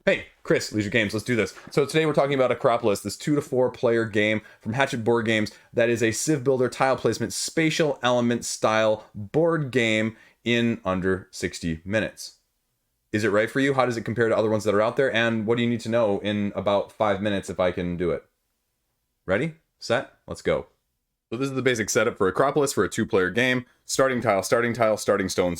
Hey, Chris, Liege Games, let's do this. So today we're talking about Akropolis, this 2 to 4 player game from Hatchet Board Games that is a Civ Builder tile placement spatial element style board game in under 60 minutes. Is it right for you? How does it compare to other ones that are out there? And what do you need to know in about 5 minutes if I can do it? Ready? Set? Let's go. So this is the basic setup for Akropolis for a 2-player game. Starting tile, starting tile, starting stone,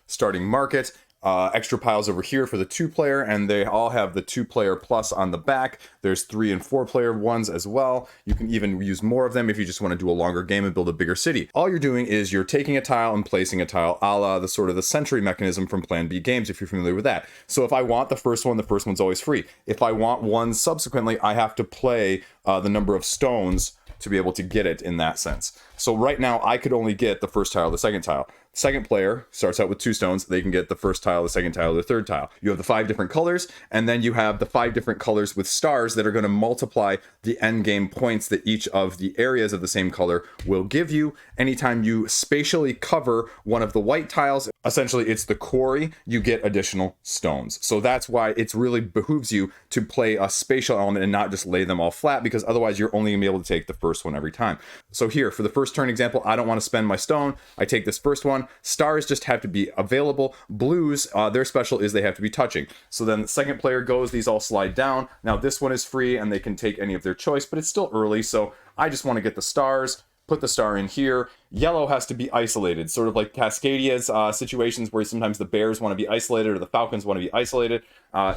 starting market. Extra piles over here for the 2-player, and they all have the 2-player plus on the back. There's 3 and 4-player ones as well. You can even use more of them if you just want to do a longer game and build a bigger city. All you're doing is you're taking a tile and placing a tile, a la the sort of the century mechanism from Plan B games, if you're familiar with that. So if I want the first one's always free. If I want one subsequently, I have to play the number of stones to be able to get it in that sense. So right now I could only get the first tile, the second tile. Second player starts out with 2 stones. They can get the first tile, the second tile, the third tile. You have the 5 different colors, and then you have the 5 different colors with stars that are going to multiply the end game points that each of the areas of the same color will give you. Anytime you spatially cover one of the white tiles, essentially it's the quarry, you get additional stones. So that's why it really behooves you to play a spatial element and not just lay them all flat, because otherwise you're only going to be able to take the first one every time. So here, for the first turn example, I don't want to spend my stone. I take this first one. Stars just have to be available. Blues, their special is they have to be touching. So then the second player goes, these all slide down. Now this one is free and they can take any of their choice, but it's still early, so I just want to get the stars, put the star in here. Yellow has to be isolated, sort of like Cascadia's situations where sometimes the bears want to be isolated or the falcons want to be isolated.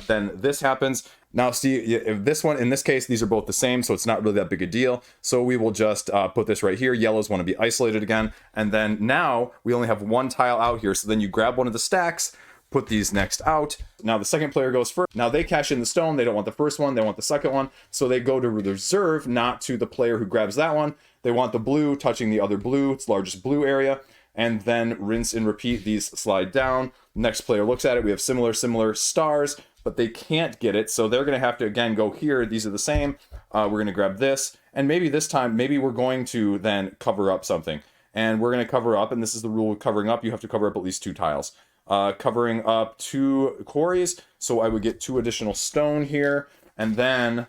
Then this happens. Now see, if this one, in this case, these are both the same, so it's not really that big a deal. So we will just put this right here. Yellows want to be isolated again. And then now we only have one tile out here. So then you grab one of the stacks, put these next out. Now the second player goes first. Now they cash in the stone. They don't want the first one. They want the second one. So they go to the reserve, not to the player who grabs that one. They want the blue touching the other blue, its largest blue area. And then rinse and repeat. These slide down. Next player looks at it. We have similar stars, but they can't get it. So they're going to have to, again, go here. These are the same. We're going to grab this. And maybe this time, maybe we're going to then cover up something. And we're going to cover up, and this is the rule of covering up. You have to cover up at least 2 tiles. Covering up 2 quarries. So I would get 2 additional stone here. And then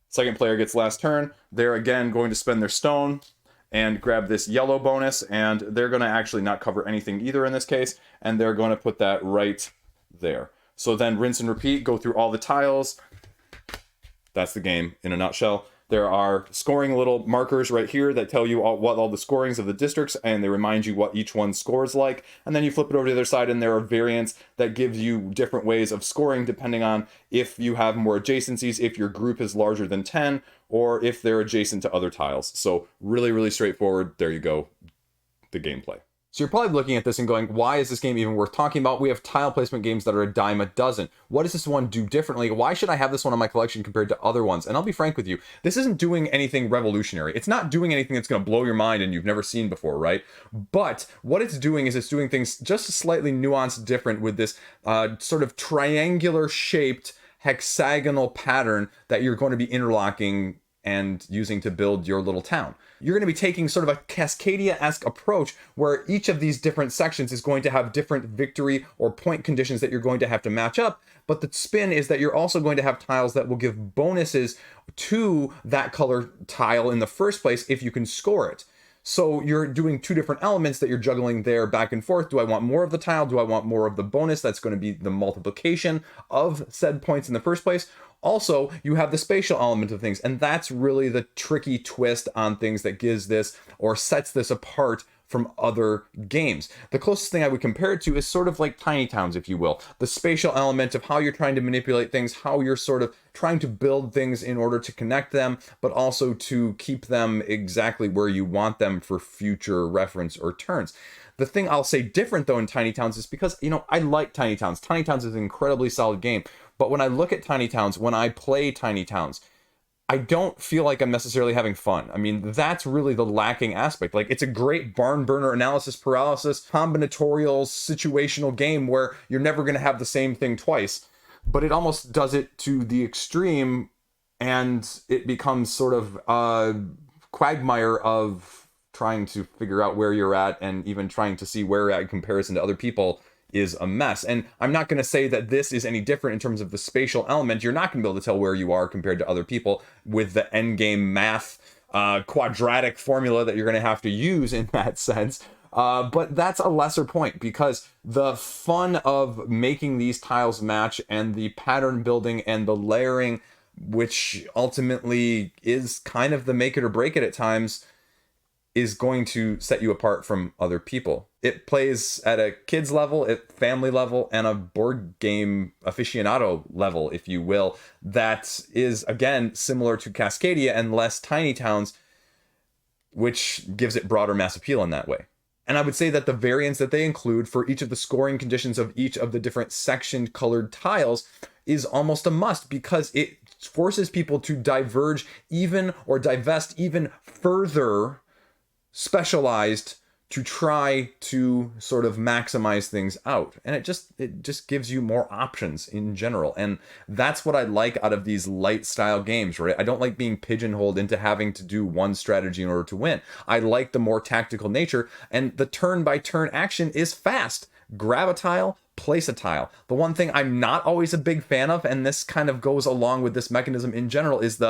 second player gets last turn. They're again going to spend their stone and grab this yellow bonus, and they're going to actually not cover anything either in this case, and they're going to put that right there. So then rinse and repeat, go through all the tiles. That's the game in a nutshell. There are scoring little markers right here that tell you what all the scorings of the districts, and they remind you what each one scores like. And then you flip it over to the other side, and there are variants that gives you different ways of scoring depending on if you have more adjacencies, if your group is larger than 10, or if they're adjacent to other tiles. So really straightforward. There you go, the gameplay. So you're probably looking at this and going, why is this game even worth talking about? We have tile placement games that are a dime a dozen. What does this one do differently? Why should I have this one in my collection compared to other ones? And I'll be frank with you, this isn't doing anything revolutionary. It's not doing anything that's going to blow your mind and you've never seen before, right? But what it's doing is it's doing things just slightly nuanced different with this sort of triangular shaped hexagonal pattern that you're going to be interlocking and using to build your little town. You're going to be taking sort of a Cascadia-esque approach where each of these different sections is going to have different victory or point conditions that you're going to have to match up. But the spin is that you're also going to have tiles that will give bonuses to that color tile in the first place if you can score it. So you're doing 2 different elements that you're juggling there back and forth. Do I want more of the tile? Do I want more of the bonus? That's going to be the multiplication of said points in the first place. Also, you have the spatial element of things, and that's really the tricky twist on things that gives this or sets this apart from other games. The closest thing I would compare it to is sort of like Tiny Towns, if you will. The spatial element of how you're trying to manipulate things, how you're sort of trying to build things in order to connect them, but also to keep them exactly where you want them for future reference or turns. The thing I'll say different though in Tiny Towns is because, I like Tiny Towns. Tiny Towns is an incredibly solid game. But when I look at Tiny Towns, when I play Tiny Towns, I don't feel like I'm necessarily having fun. I mean, that's really the lacking aspect. Like, it's a great barn burner analysis paralysis, combinatorial, situational game where you're never going to have the same thing twice. But it almost does it to the extreme, and it becomes sort of a quagmire of trying to figure out where you're at and even trying to see where you're at in comparison to other people is a mess. And I'm not going to say that this is any different in terms of the spatial element. You're not going to be able to tell where you are compared to other people with the end game math quadratic formula that you're going to have to use in that sense. But that's a lesser point, because the fun of making these tiles match and the pattern building and the layering, which ultimately is kind of the make it or break it at times, is going to set you apart from other people. It plays at a kid's level, at family level, and a board game aficionado level, if you will, that is, again, similar to Cascadia and less Tiny Towns, which gives it broader mass appeal in that way. And I would say that the variants that they include for each of the scoring conditions of each of the different sectioned colored tiles is almost a must, because it forces people to diverge even or divest even further specialized to try to sort of maximize things out. And it just gives you more options in general. And that's what I like out of these light style games, right? I don't like being pigeonholed into having to do one strategy in order to win. I like the more tactical nature, and the turn by turn action is fast. Grab a tile, place a tile. The one thing I'm not always a big fan of, and this kind of goes along with this mechanism in general, is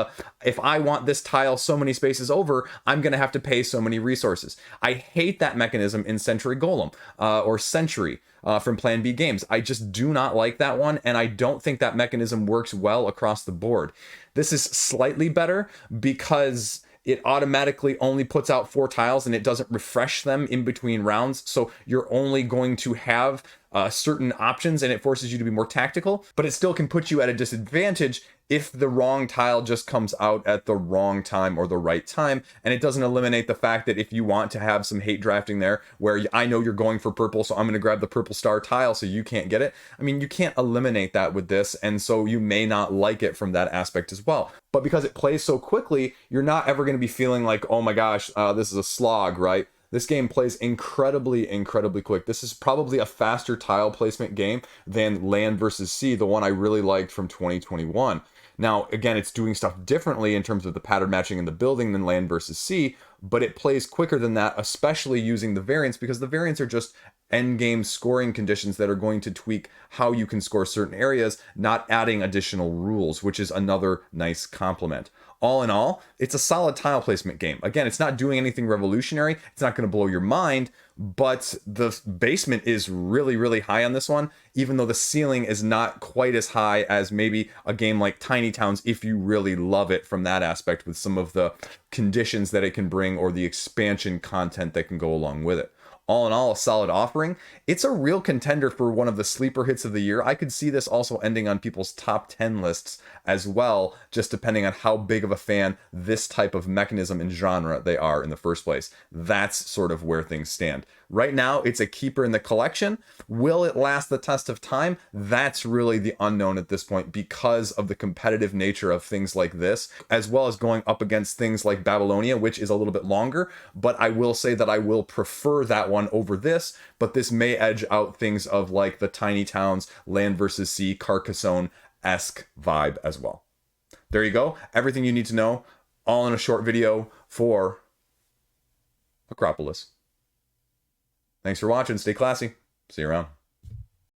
if I want this tile so many spaces over, I'm going to have to pay so many resources. I hate that mechanism in Century Golem or Century from Plan B Games. I just do not like that one, and I don't think that mechanism works well across the board. This is slightly better because it automatically only puts out 4 tiles and it doesn't refresh them in between rounds. So you're only going to have certain options, and it forces you to be more tactical, but it still can put you at a disadvantage if the wrong tile just comes out at the wrong time or the right time. And it doesn't eliminate the fact that if you want to have some hate drafting there, where I know you're going for purple, so I'm going to grab the purple star tile so you can't get it. I mean, you can't eliminate that with this, and so you may not like it from that aspect as well. But because it plays so quickly, you're not ever going to be feeling like, oh my gosh, this is a slog, right? This game plays incredibly, incredibly quick. This is probably a faster tile placement game than Land vs. Sea, the one I really liked from 2021. Now, again, it's doing stuff differently in terms of the pattern matching and the building than Land vs. Sea, but it plays quicker than that, especially using the variants, because the variants are just endgame scoring conditions that are going to tweak how you can score certain areas, not adding additional rules, which is another nice compliment. All in all, it's a solid tile placement game. Again, it's not doing anything revolutionary. It's not going to blow your mind, but the basement is really, really high on this one, even though the ceiling is not quite as high as maybe a game like Tiny Towns, if you really love it from that aspect, with some of the conditions that it can bring or the expansion content that can go along with it. All in all, a solid offering. It's a real contender for one of the sleeper hits of the year. I could see this also ending on people's top 10 lists as well, just depending on how big of a fan this type of mechanism and genre they are in the first place. That's sort of where things stand. Right now, it's a keeper in the collection. Will it last the test of time? That's really the unknown at this point, because of the competitive nature of things like this, as well as going up against things like Babylonia, which is a little bit longer. But I will say that I will prefer that one over this, but this may edge out things of like the Tiny Towns, Land vs. Sea, Carcassonne-esque vibe as well. There you go. Everything you need to know, all in a short video for Akropolis. Thanks for watching. Stay classy. See you around.